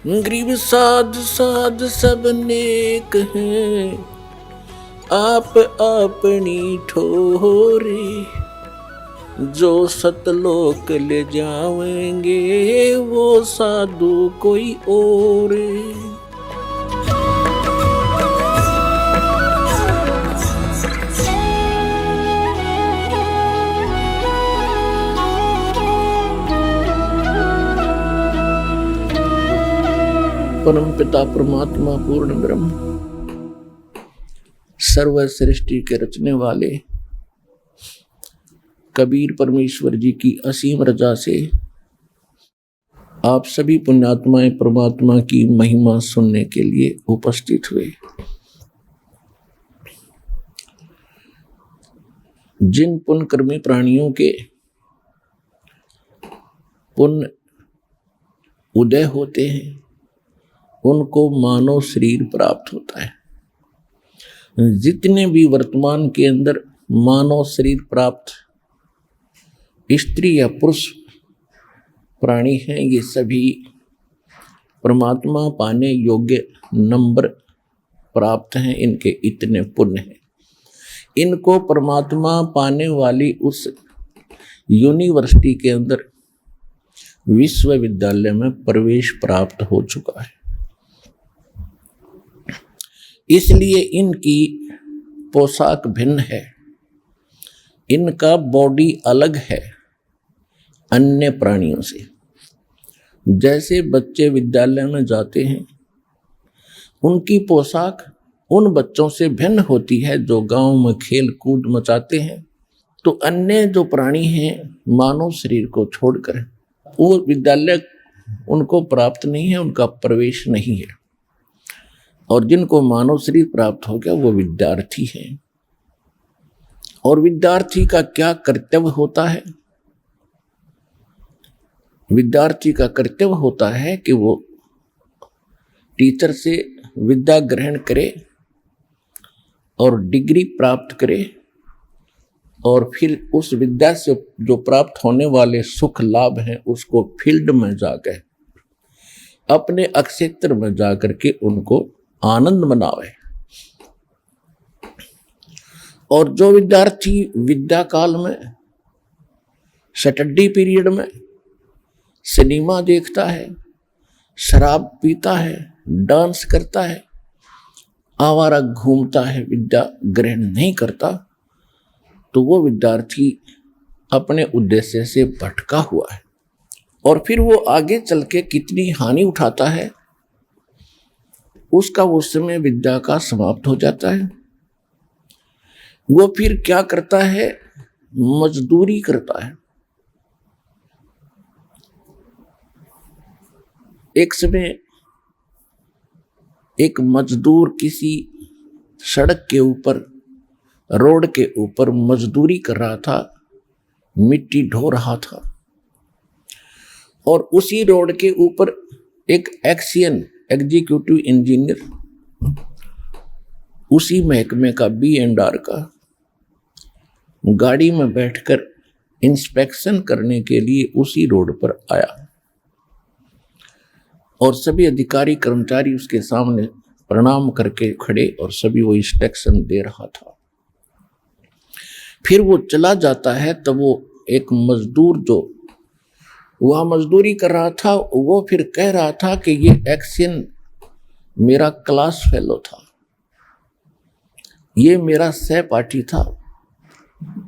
गरीब साध साध सब नेक हैं, आप अपनी ठोरे। जो सतलोक ले जावेंगे वो साधु कोई और। परम पिता परमात्मा पूर्ण ब्रह्म सर्व सृष्टि के रचने वाले कबीर परमेश्वर जी की असीम रजा से आप सभी पुण्यात्माएं परमात्मा की महिमा सुनने के लिए उपस्थित हुए। जिन पुण्यकर्मी प्राणियों के पुण्य उदय होते हैं उनको मानव शरीर प्राप्त होता है। जितने भी वर्तमान के अंदर मानव शरीर प्राप्त स्त्री या पुरुष प्राणी हैं, ये सभी परमात्मा पाने योग्य नंबर प्राप्त हैं। इनके इतने पुण्य हैं, इनको परमात्मा पाने वाली उस यूनिवर्सिटी के अंदर विश्वविद्यालय में प्रवेश प्राप्त हो चुका है। इसलिए इनकी पोशाक भिन्न है, इनका बॉडी अलग है अन्य प्राणियों से। जैसे बच्चे विद्यालय में जाते हैं उनकी पोशाक उन बच्चों से भिन्न होती है जो गांव में खेल कूद मचाते हैं, तो अन्य जो प्राणी हैं मानव शरीर को छोड़कर वो विद्यालय उनको प्राप्त नहीं है, उनका प्रवेश नहीं है। और जिनको मानव शरीर प्राप्त हो गया वो विद्यार्थी हैं। और विद्यार्थी का क्या कर्तव्य होता है? विद्यार्थी का कर्तव्य होता है कि वो टीचर से विद्या ग्रहण करे और डिग्री प्राप्त करे और फिर उस विद्या से जो प्राप्त होने वाले सुख लाभ हैं उसको फील्ड में जाकर अपने क्षेत्र में जाकर के उनको आनंद मनावे। और जो विद्यार्थी विद्या काल में स्टडी पीरियड में सिनेमा देखता है, शराब पीता है, डांस करता है, आवारा घूमता है, विद्या ग्रहण नहीं करता, तो वो विद्यार्थी अपने उद्देश्य से भटका हुआ है। और फिर वो आगे चल के कितनी हानि उठाता है उसका उस समय विद्या का समाप्त हो जाता है। वो फिर क्या करता है? मजदूरी करता है। एक समय एक मजदूर किसी सड़क के ऊपर, रोड के ऊपर मजदूरी कर रहा था, मिट्टी ढो रहा था। और उसी रोड के ऊपर एक एक्सियन एग्जीक्यूटिव इंजीनियर उसी महकमे का B&R का गाड़ी में बैठकर इंस्पेक्शन करने के लिए उसी रोड पर आया और सभी अधिकारी कर्मचारी उसके सामने प्रणाम करके खड़े और सभी वो इंस्ट्रक्शन दे रहा था। फिर वो चला जाता है तब वो एक मजदूर जो वह मजदूरी कर रहा था वो फिर कह रहा था कि ये एक्शन मेरा क्लास फेलो था, ये मेरा सहपाठी था,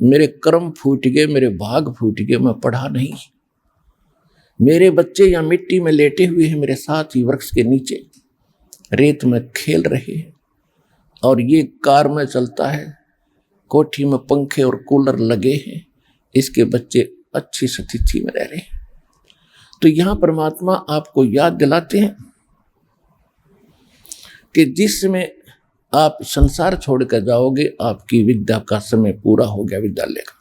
मेरे कर्म फूट गए, मेरे भाग फूट गए, मैं पढ़ा नहीं। मेरे बच्चे यहाँ मिट्टी में लेटे हुए हैं, मेरे साथ ही वृक्ष के नीचे रेत में खेल रहे हैं और ये कार में चलता है, कोठी में पंखे और कूलर लगे हैं, इसके बच्चे अच्छी स्थिति में रह रहे हैं। तो यहां परमात्मा आपको याद दिलाते हैं कि जिस समय आप संसार छोड़कर जाओगे आपकी विद्या का समय पूरा हो गया विद्यालय का।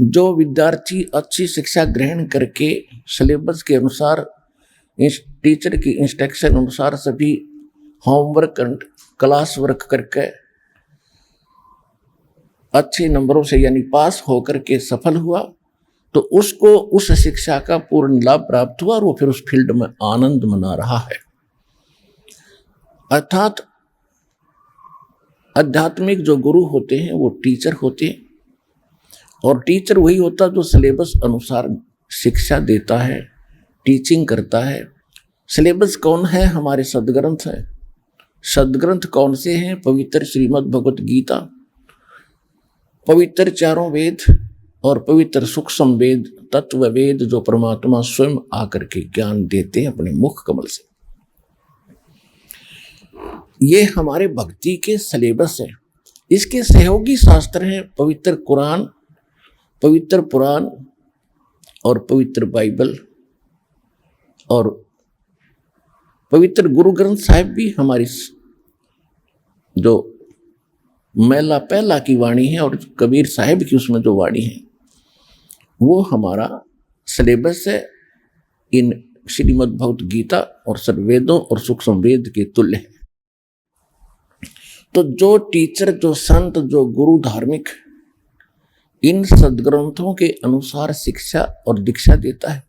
जो विद्यार्थी अच्छी शिक्षा ग्रहण करके सिलेबस के अनुसार टीचर की इंस्ट्रक्शन अनुसार सभी होमवर्क क्लास वर्क करके अच्छे नंबरों से यानी पास होकर के सफल हुआ, तो उसको उस शिक्षा का पूर्ण लाभ प्राप्त हुआ और वो फिर उस फील्ड में आनंद मना रहा है। अर्थात आध्यात्मिक जो गुरु होते हैं वो टीचर होते हैं, और टीचर वही होता जो सिलेबस अनुसार शिक्षा देता है, टीचिंग करता है। सिलेबस कौन है? हमारे सदग्रंथ हैं। सदग्रंथ कौन से हैं? पवित्र श्रीमद् भगवत गीता, पवित्र चारों वेद और पवित्र सूक्ष्म वेद, तत्व वेद, जो परमात्मा स्वयं आकर के ज्ञान देते हैं अपने मुख कमल से। ये हमारे भक्ति के सिलेबस है। इसके सहयोगी शास्त्र हैं पवित्र कुरान, पवित्र पुराण और पवित्र बाइबल, और पवित्र गुरु ग्रंथ साहिब भी हमारी जो मैला पहला की वाणी है और कबीर साहिब की उसमें जो वाणी है वो हमारा सिलेबस है इन श्रीमद् भगवत गीता और सर्ववेदों और सूक्ष्म वेद के तुल्य है। तो जो टीचर, जो संत, जो गुरु धार्मिक इन सदग्रंथों के अनुसार शिक्षा और दीक्षा देता है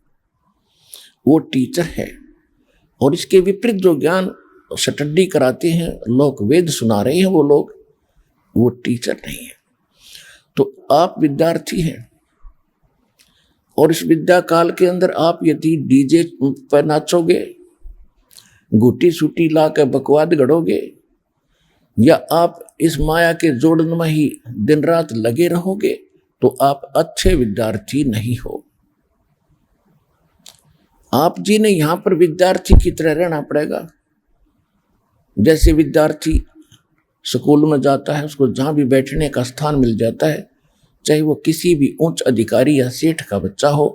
वो टीचर है। और इसके विपरीत जो ज्ञान स्टडी कराते हैं, लोक वेद सुना रहे हैं वो लोग, वो टीचर नहीं है। तो आप विद्यार्थी हैं और इस विद्या काल के अंदर आप यदि डीजे पर नाचोगे, गुटी सूटी ला के बकवाद गढ़ोगे, या आप इस माया के जोड़न में ही दिन रात लगे रहोगे, तो आप अच्छे विद्यार्थी नहीं हो। आप जी ने यहां पर विद्यार्थी की तरह रहना पड़ेगा। जैसे विद्यार्थी स्कूल में जाता है, उसको जहां भी बैठने का स्थान मिल जाता है, चाहे वो किसी भी उच्च अधिकारी या सेठ का बच्चा हो,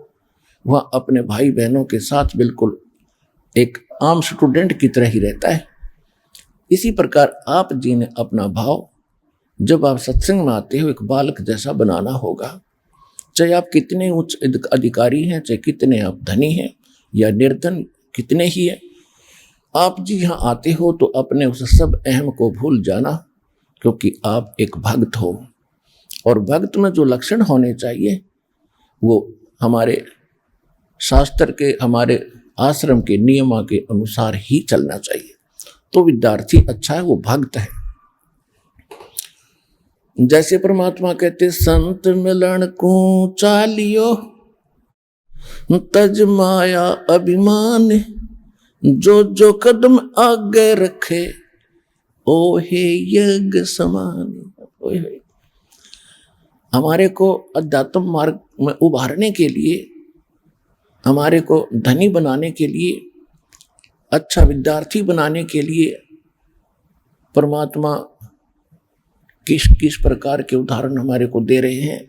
वह अपने भाई बहनों के साथ बिल्कुल एक आम स्टूडेंट की तरह ही रहता है। इसी प्रकार आप जी ने अपना भाव जब आप सत्संग में आते हो एक बालक जैसा बनाना होगा। चाहे आप कितने उच्च अधिकारी हैं, चाहे कितने आप धनी हैं या निर्धन कितने ही हैं, आप जी यहाँ आते हो तो अपने उस सब अहम को भूल जाना, क्योंकि आप एक भक्त हो। और भक्त में जो लक्षण होने चाहिए वो हमारे शास्त्र के, हमारे आश्रम के नियमा के अनुसार ही चलना चाहिए। तो विद्यार्थी अच्छा है, वो भक्त है। जैसे परमात्मा कहते संत मिलन को चालियो तज माया अभिमान, जो जो कदम आगे रखे ओ हे यज्ञ समान। हमारे को अध्यात्म मार्ग में उभारने के लिए, हमारे को धनी बनाने के लिए, अच्छा विद्यार्थी बनाने के लिए परमात्मा किस किस प्रकार के उदाहरण हमारे को दे रहे हैं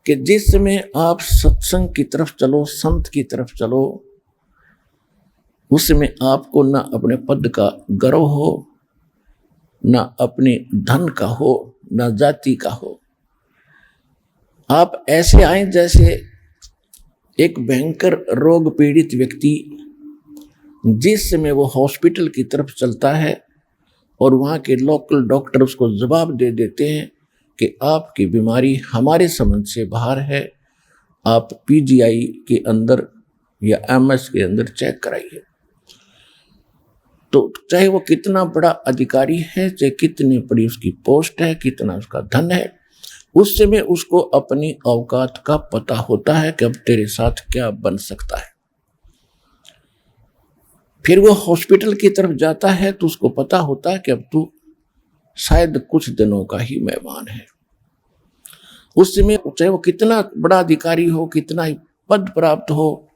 कि जिस समय आप सत्संग की तरफ चलो, संत की तरफ चलो, उस समय आपको ना अपने पद का गर्व हो, ना अपने धन का हो, ना जाति का हो। आप ऐसे आए जैसे एक भयंकर रोग पीड़ित व्यक्ति जिस समय वो हॉस्पिटल की तरफ चलता है और वहाँ के लोकल डॉक्टर उसको जवाब दे देते हैं कि आपकी बीमारी हमारे समझ से बाहर है, आप पीजीआई के अंदर या एमएस के अंदर चेक कराइए। तो चाहे वो कितना बड़ा अधिकारी है, चाहे कितनी बड़ी उसकी पोस्ट है, कितना उसका धन है, उस समय उसको अपनी औकात का पता होता है कि अब तेरे साथ क्या बन सकता है। फिर वो हॉस्पिटल की तरफ जाता है तो उसको पता होता है कि अब तू शायद कुछ दिनों का ही मेहमान है। उस समय चाहे वो कितना बड़ा अधिकारी हो, कितना ही पद प्राप्त हो,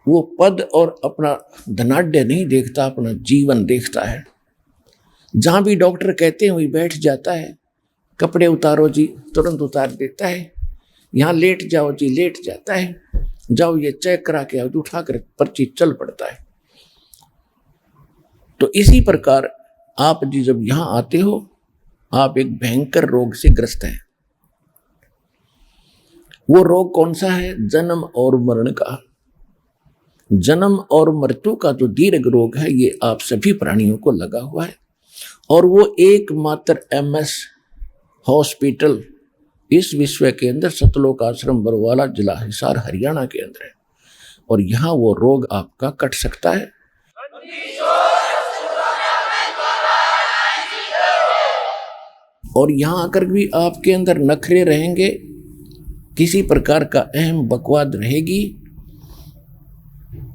वो पद और अपना धनाढ्य नहीं देखता, अपना जीवन देखता है। जहां भी डॉक्टर कहते हैं वही बैठ जाता है। कपड़े उतारो जी, तुरंत उतार देता है। यहाँ लेट जाओ जी, लेट जाता है। जाओ ये चेक करा के आओ, उठा कर पर्ची चल पड़ता है। तो इसी प्रकार आप जी जब यहां आते हो, आप एक भयंकर रोग से ग्रस्त हैं। वो रोग कौन सा है? जन्म और मरण का। जन्म और मृत्यु का जो दीर्घ रोग है, ये आप सभी प्राणियों को लगा हुआ है। और वो एकमात्र एमएस हॉस्पिटल इस विश्व के अंदर सतलोक आश्रम बरवाला, जिला हिसार, हरियाणा के अंदर है, और यहां वो रोग आपका कट सकता है। और यहां आकर भी आपके अंदर नखरे रहेंगे, किसी प्रकार का अहम बकवाद रहेगी,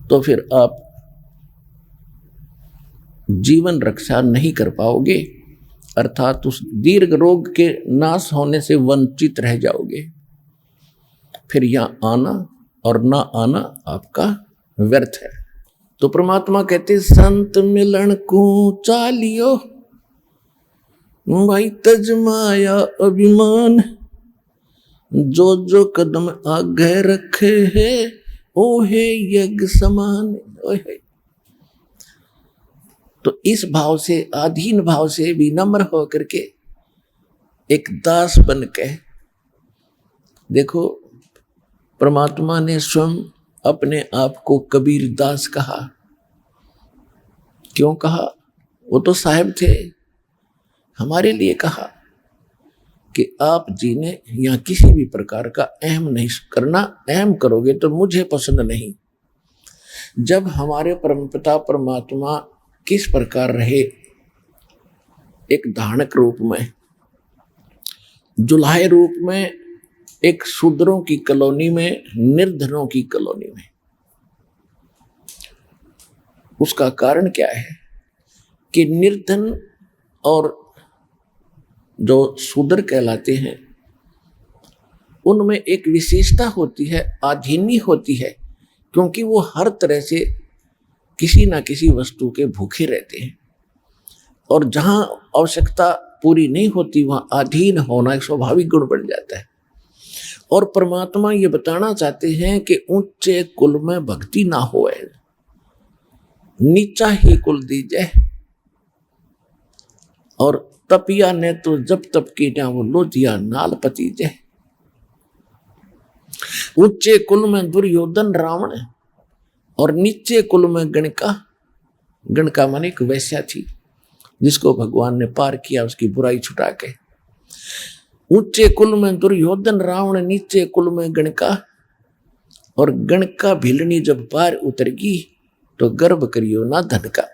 तो फिर आप जीवन रक्षा नहीं कर पाओगे, अर्थात उस दीर्घ रोग के नाश होने से वंचित रह जाओगे। फिर यहां आना और ना आना आपका व्यर्थ है। तो परमात्मा कहते संत मिलन को चालियो, भाई तजमाया अभिमान, जो जो कदम आगे रखे है ओहे यज्ञ समान। ओहे, तो इस भाव से, अधीन भाव से, विनम्र होकर के, एक दास बन के देखो, परमात्मा ने स्वयं अपने आप को कबीर दास कहा। क्यों कहा? वो तो साहिब थे, हमारे लिए कहा कि आप जी ने यहाँ किसी भी प्रकार का अहम नहीं करना, अहम करोगे तो मुझे पसंद नहीं। जब हमारे परमपिता परमात्मा किस प्रकार रहे, एक धानक रूप में, जुलाहे रूप में, एक शूद्रों की कॉलोनी में, निर्धनों की कॉलोनी में। उसका कारण क्या है कि निर्धन और जो शूद्र कहलाते हैं, उनमें एक विशेषता होती है, आधीनी होती है, क्योंकि वो हर तरह से किसी ना किसी वस्तु के भूखे रहते हैं, और जहां आवश्यकता पूरी नहीं होती वहां अधीन होना एक स्वाभाविक गुण बन जाता है। और परमात्मा ये बताना चाहते हैं कि ऊंचे कुल में भक्ति ना होए, नीचा ही कुल दीजिए। और तपिया ने तो जब तप की ना वो लोधिया नाल पतीजे। ऊंचे कुल में दुर्योधन रावण, और नीचे कुल में गणका। गणका माने एक वैश्या थी जिसको भगवान ने पार किया उसकी बुराई छुटा के। ऊंचे कुल में दुर्योधन रावण, नीचे कुल में गणका। और गणका भिलनी जब पार उतरगी तो गर्भ करियो ना धन का।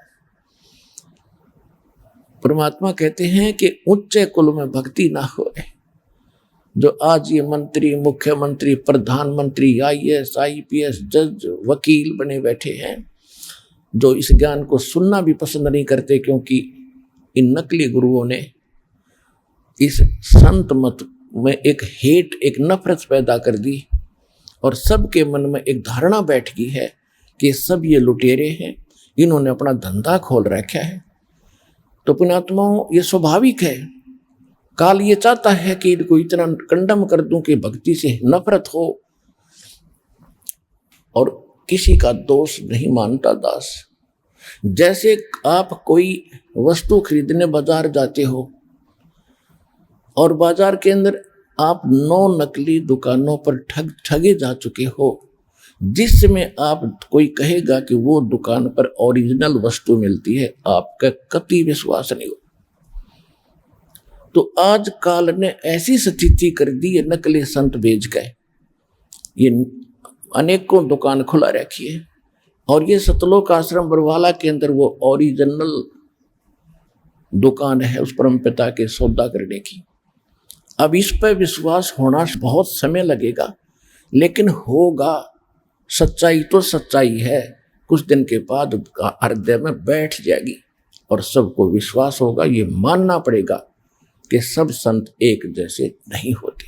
परमात्मा कहते हैं कि ऊंचे कुल में भक्ति ना होए। जो आज ये मंत्री, मुख्यमंत्री, प्रधानमंत्री, IAS, IPS, जज, वकील बने बैठे हैं, जो इस ज्ञान को सुनना भी पसंद नहीं करते, क्योंकि इन नकली गुरुओं ने इस संत मत में एक हेट, एक नफरत पैदा कर दी, और सबके मन में एक धारणा बैठ गई है कि सब ये लुटेरे हैं, इन्होंने अपना धंधा खोल रखा है। तो पुण्यात्माओं, ये स्वाभाविक है। काल ये चाहता है कि इनको इतना कंडम कर दूं कि भक्ति से नफरत हो, और किसी का दोष नहीं मानता दास। जैसे आप कोई वस्तु खरीदने बाजार जाते हो, और बाजार के अंदर आप 9 नकली दुकानों पर ठगे जा चुके हो, जिसमें आप कोई कहेगा कि वो दुकान पर ओरिजिनल वस्तु मिलती है, आपका कतई विश्वास नहीं हो। तो आज काल ने ऐसी स्थिति कर दी है, नकली संत बेच गए। ये अनेकों दुकान खुला रखी है, और ये सतलोक आश्रम बरवाला के अंदर वो ओरिजिनल दुकान है उस परमपिता के सौदा करने की। अब इस पर विश्वास होना बहुत समय लगेगा, लेकिन होगा। सच्चाई तो सच्चाई है, कुछ दिन के बाद हृदय में बैठ जाएगी और सबको विश्वास होगा। ये मानना पड़ेगा कि सब संत एक जैसे नहीं होते।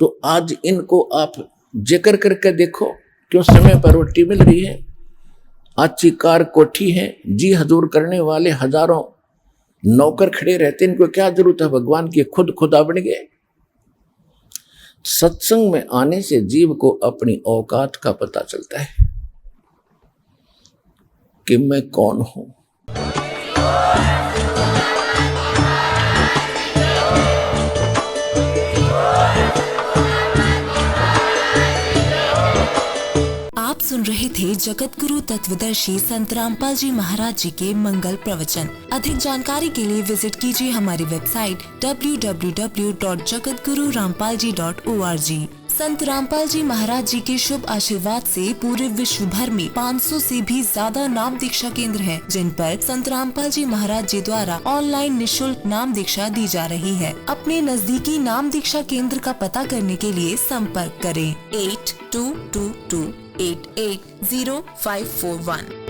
तो आज इनको आप जिक्र करके देखो, क्यों समय पर रोटी मिल रही है, अच्छी कार कोठी है, जी हजूर करने वाले हजारों नौकर खड़े रहते, इनको क्या जरूरत है भगवान की, खुद खुदा बन गए। सत्संग में आने से जीव को अपनी औकात का पता चलता है कि मैं कौन हूं। आप सुन रहे थे जगत गुरु तत्वदर्शी संत रामपाल जी महाराज जी के मंगल प्रवचन। अधिक जानकारी के लिए विजिट कीजिए हमारी वेबसाइट www.jagatgururampalji.org। संत रामपाल जी महाराज जी के शुभ आशीर्वाद से पूरे विश्व भर में 500 से भी ज्यादा नाम दीक्षा केंद्र हैं, जिन पर संत रामपाल जी महाराज जी द्वारा ऑनलाइन निशुल्क नाम दीक्षा दी जा रही है। अपने नजदीकी नाम दीक्षा केंद्र का पता करने के लिए संपर्क करें 8222880541।